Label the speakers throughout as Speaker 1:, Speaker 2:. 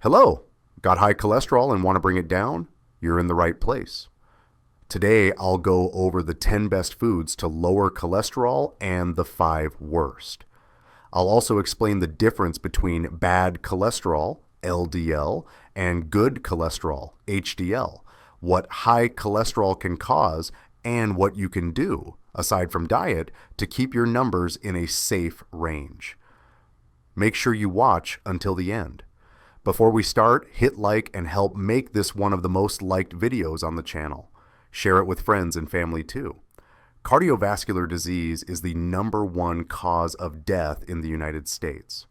Speaker 1: Hello, got high cholesterol and want to bring it down? You're in the right place. Today, I'll go over the 10 best foods to lower cholesterol and the 5 worst. I'll also explain the difference between bad cholesterol, LDL, and good cholesterol, HDL, what high cholesterol can cause, and what you can do, aside from diet, to keep your numbers in a safe range. Make sure you watch until the end. Before we start, hit like and help make this one of the most liked videos on the channel. Share it with friends and family too. Cardiovascular disease is the #1 cause of death in the United States.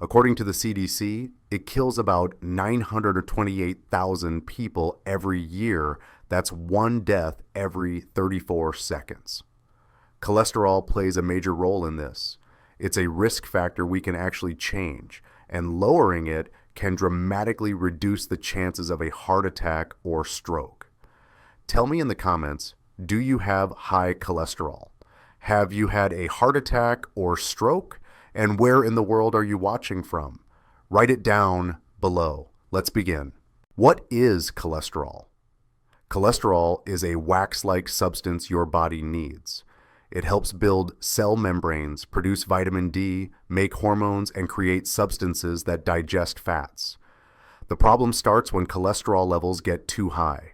Speaker 1: According to the CDC, it kills about 928,000 people every year. That's one death every 34 seconds. Cholesterol plays a major role in this. It's a risk factor we can actually change, and lowering it can dramatically reduce the chances of a heart attack or stroke. Tell me in the comments, do you have high cholesterol? Have you had a heart attack or stroke? And where in the world are you watching from? Write it down below. Let's begin. What is cholesterol? Cholesterol is a wax-like substance your body needs. It helps build cell membranes, produce vitamin D, make hormones, and create substances that digest fats. The problem starts when cholesterol levels get too high.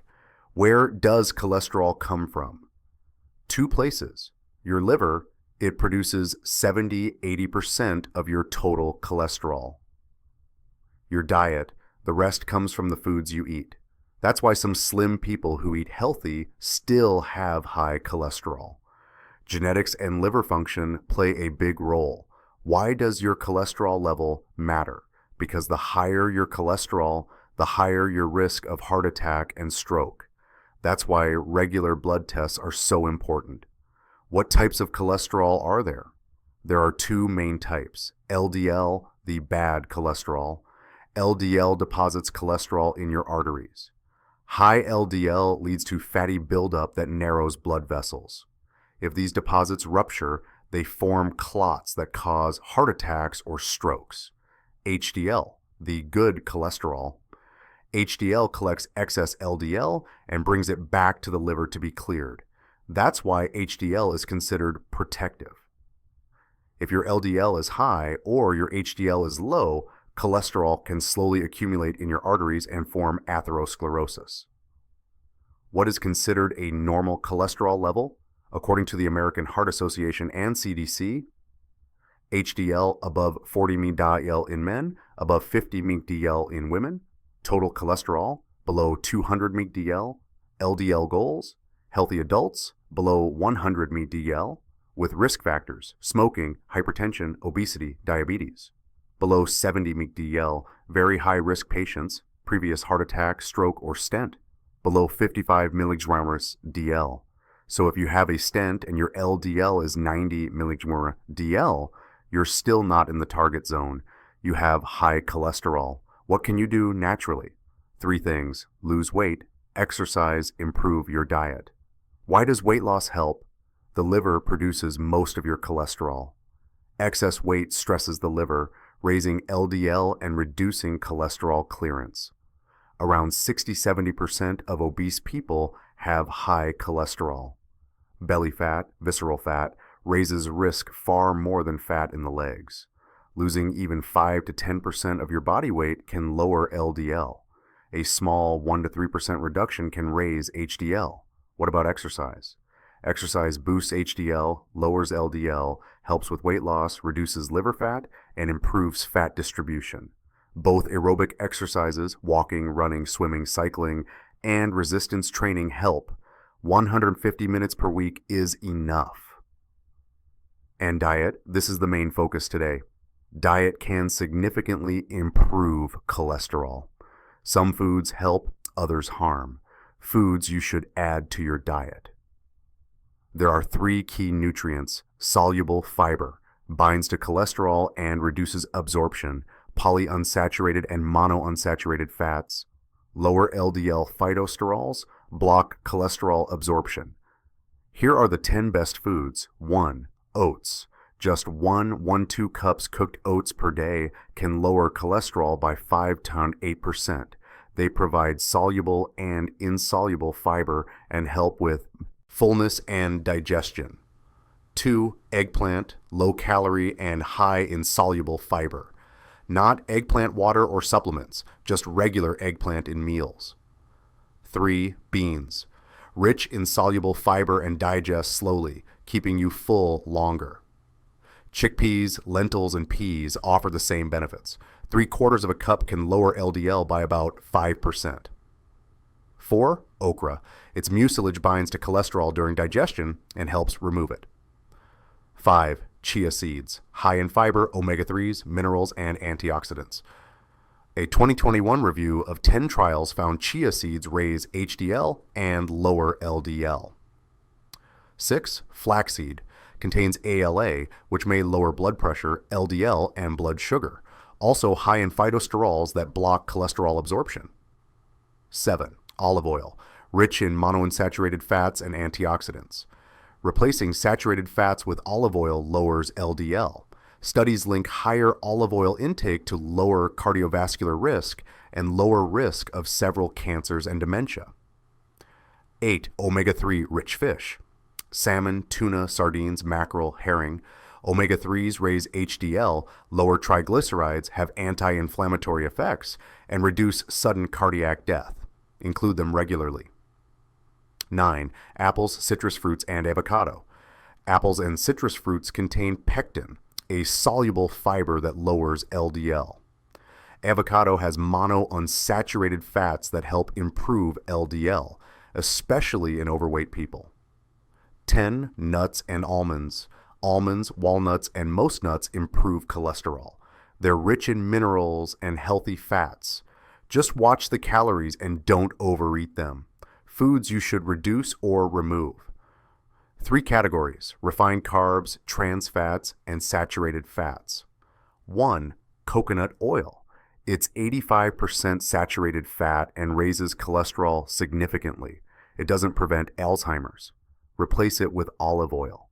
Speaker 1: Where does cholesterol come from? Two places. Your liver, it produces 70–80% of your total cholesterol. Your diet, the rest comes from the foods you eat. That's why some slim people who eat healthy still have high cholesterol. Genetics and liver function play a big role. Why does your cholesterol level matter? Because the higher your cholesterol, the higher your risk of heart attack and stroke. That's why regular blood tests are so important. What types of cholesterol are there? There are two main types. LDL, the bad cholesterol. LDL deposits cholesterol in your arteries. High LDL leads to fatty buildup that narrows blood vessels. If these deposits rupture, they form clots that cause heart attacks or strokes. HDL, the good cholesterol. HDL collects excess LDL and brings it back to the liver to be cleared. That's why HDL is considered protective. If your LDL is high or your HDL is low, cholesterol can slowly accumulate in your arteries and form atherosclerosis. What is considered a normal cholesterol level? According to the American Heart Association and CDC, HDL above 40 mg/dL in men, above 50 mg/dL in women, total cholesterol below 200 mg/dL, LDL goals, healthy adults below 100 mg/dL, with risk factors, smoking, hypertension, obesity, diabetes. Below 70 mg/dL, very high risk patients, previous heart attack, stroke, or stent. Below 55 mg/dL. So if you have a stent and your LDL is 90 mg/dL, you're still not in the target zone. You have high cholesterol. What can you do naturally? 3 things: lose weight, exercise, improve your diet. Why does weight loss help? The liver produces most of your cholesterol. Excess weight stresses the liver, raising LDL and reducing cholesterol clearance. Around 60–70% of obese people have high cholesterol. Belly fat, visceral fat, raises risk far more than fat in the legs. Losing even 5–10% of your body weight can lower LDL. A small 1–3% reduction can raise HDL. What about exercise? Exercise boosts HDL, lowers LDL, helps with weight loss, reduces liver fat, and improves fat distribution. Both aerobic exercises, walking, running, swimming, cycling, and resistance training help. 150 minutes per week is enough. And diet, this is the main focus today. Diet can significantly improve cholesterol. Some foods help, others harm. Foods you should add to your diet. There are 3 key nutrients: soluble fiber, binds to cholesterol and reduces absorption, polyunsaturated and monounsaturated fats, lower LDL phytosterols, block cholesterol absorption. Here are the 10 best foods. 1. Oats. Just 1-2 cups cooked oats per day can lower cholesterol by 5 to 8%. They provide soluble and insoluble fiber and help with fullness and digestion. 2. Eggplant, low calorie and high in soluble fiber. Not eggplant water or supplements, just regular eggplant in meals. 3. Beans. Rich in soluble fiber and digest slowly, keeping you full longer. Chickpeas, lentils, and peas offer the same benefits. 3/4 of a cup can lower LDL by about 5%. 4. Okra. Its mucilage binds to cholesterol during digestion and helps remove it. 5. Chia seeds. High in fiber, omega-3s, minerals, and antioxidants. A 2021 review of 10 trials found chia seeds raise HDL and lower LDL. 6. Flaxseed. Contains ALA, which may lower blood pressure, LDL, and blood sugar. Also high in phytosterols that block cholesterol absorption. 7. Olive oil. Rich in monounsaturated fats and antioxidants. Replacing saturated fats with olive oil lowers LDL. Studies link higher olive oil intake to lower cardiovascular risk and lower risk of several cancers and dementia. 8. Omega-3 rich fish. Salmon, tuna, sardines, mackerel, herring. Omega-3s raise HDL, lower triglycerides, have anti-inflammatory effects, and reduce sudden cardiac death. Include them regularly. 9. Apples, citrus fruits, and avocado. Apples and citrus fruits contain pectin, a soluble fiber that lowers LDL. Avocado has monounsaturated fats that help improve LDL, especially in overweight people. 10. Nuts and almonds. Almonds, walnuts, and most nuts improve cholesterol. They're rich in minerals and healthy fats. Just watch the calories and don't overeat them. Foods you should reduce or remove. 3 categories: refined carbs, trans fats, and saturated fats. 1. Coconut oil. It's 85% saturated fat and raises cholesterol significantly. It doesn't prevent Alzheimer's. Replace it with olive oil.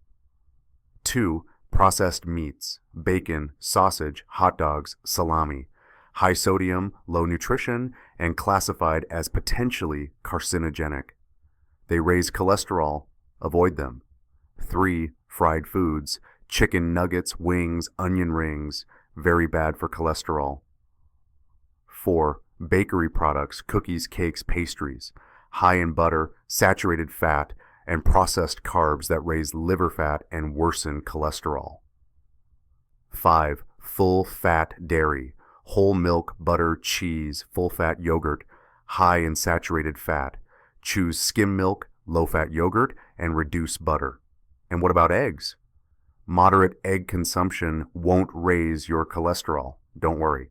Speaker 1: 2. Processed meats, bacon, sausage, hot dogs, salami. High sodium, low nutrition, and classified as potentially carcinogenic. They raise cholesterol. Avoid them. 3. Fried foods, chicken nuggets, wings, onion rings, very bad for cholesterol. 4. Bakery products, cookies, cakes, pastries, high in butter, saturated fat, and processed carbs that raise liver fat and worsen cholesterol. 5. Full-fat dairy, whole milk, butter, cheese, full-fat yogurt, high in saturated fat. Choose skim milk, low-fat yogurt, and reduce butter. And what about eggs? Moderate egg consumption won't raise your cholesterol, don't worry,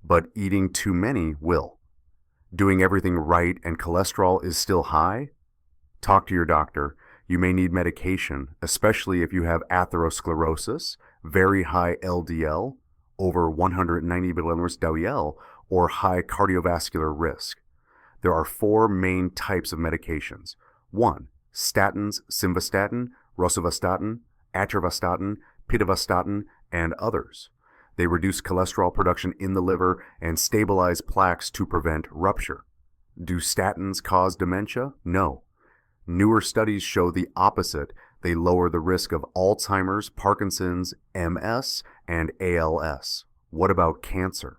Speaker 1: but eating too many will. Doing everything right and cholesterol is still high? Talk to your doctor. You may need medication, especially if you have atherosclerosis, very high LDL, over 190 mg/dL, or high cardiovascular risk. There are 4 main types of medications. 1. Statins, simvastatin, rosuvastatin, atorvastatin, pitavastatin, and others. They reduce cholesterol production in the liver and stabilize plaques to prevent rupture. Do statins cause dementia? No. Newer studies show the opposite. They lower the risk of Alzheimer's, Parkinson's, MS, and ALS. What about cancer?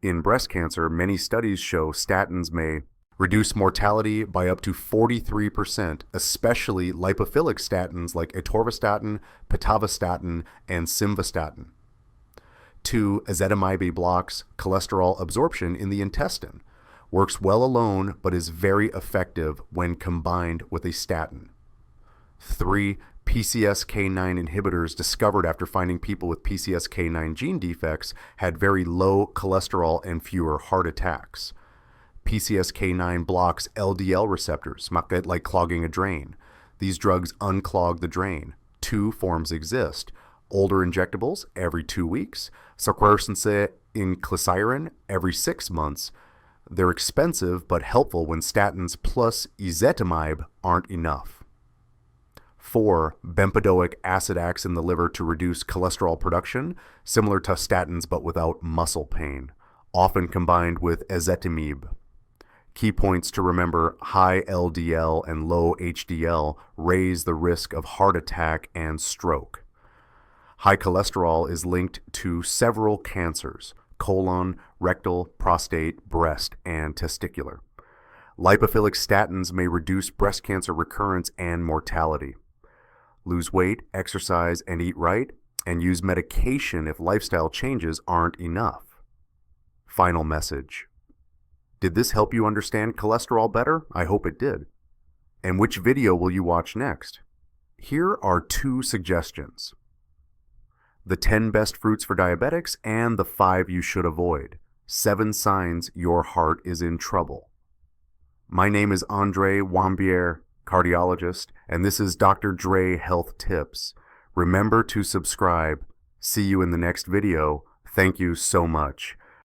Speaker 1: In breast cancer, many studies show statins may reduce mortality by up to 43%, especially lipophilic statins like atorvastatin, pitavastatin, and simvastatin. 2. Ezetimibe blocks cholesterol absorption in the intestine. Works well alone, but is very effective when combined with a statin. 3. PCSK9 inhibitors discovered after finding people with PCSK9 gene defects had very low cholesterol and fewer heart attacks. PCSK9 blocks LDL receptors, like clogging a drain. These drugs unclog the drain. 2 forms exist. Older injectables every 2 weeks, sarquarcense inclisiran every 6 months. They're expensive but helpful when statins plus ezetimibe aren't enough. 4. Bempedoic acid acts in the liver to reduce cholesterol production, similar to statins but without muscle pain, often combined with ezetimibe. Key points to remember: high LDL and low HDL raise the risk of heart attack and stroke. High cholesterol is linked to several cancers: colon, rectal, prostate, breast, and testicular. Lipophilic statins may reduce breast cancer recurrence and mortality. Lose weight, exercise, and eat right, and use medication if lifestyle changes aren't enough. Final message. Did this help you understand cholesterol better? I hope it did. And which video will you watch next? Here are 2 suggestions: the 10 best fruits for diabetics and the 5 you should avoid. 7 signs your heart is in trouble. My name is Andre Wambier, cardiologist, and this is Dr. Dre Health Tips. Remember to subscribe. See you in the next video. Thank you so much.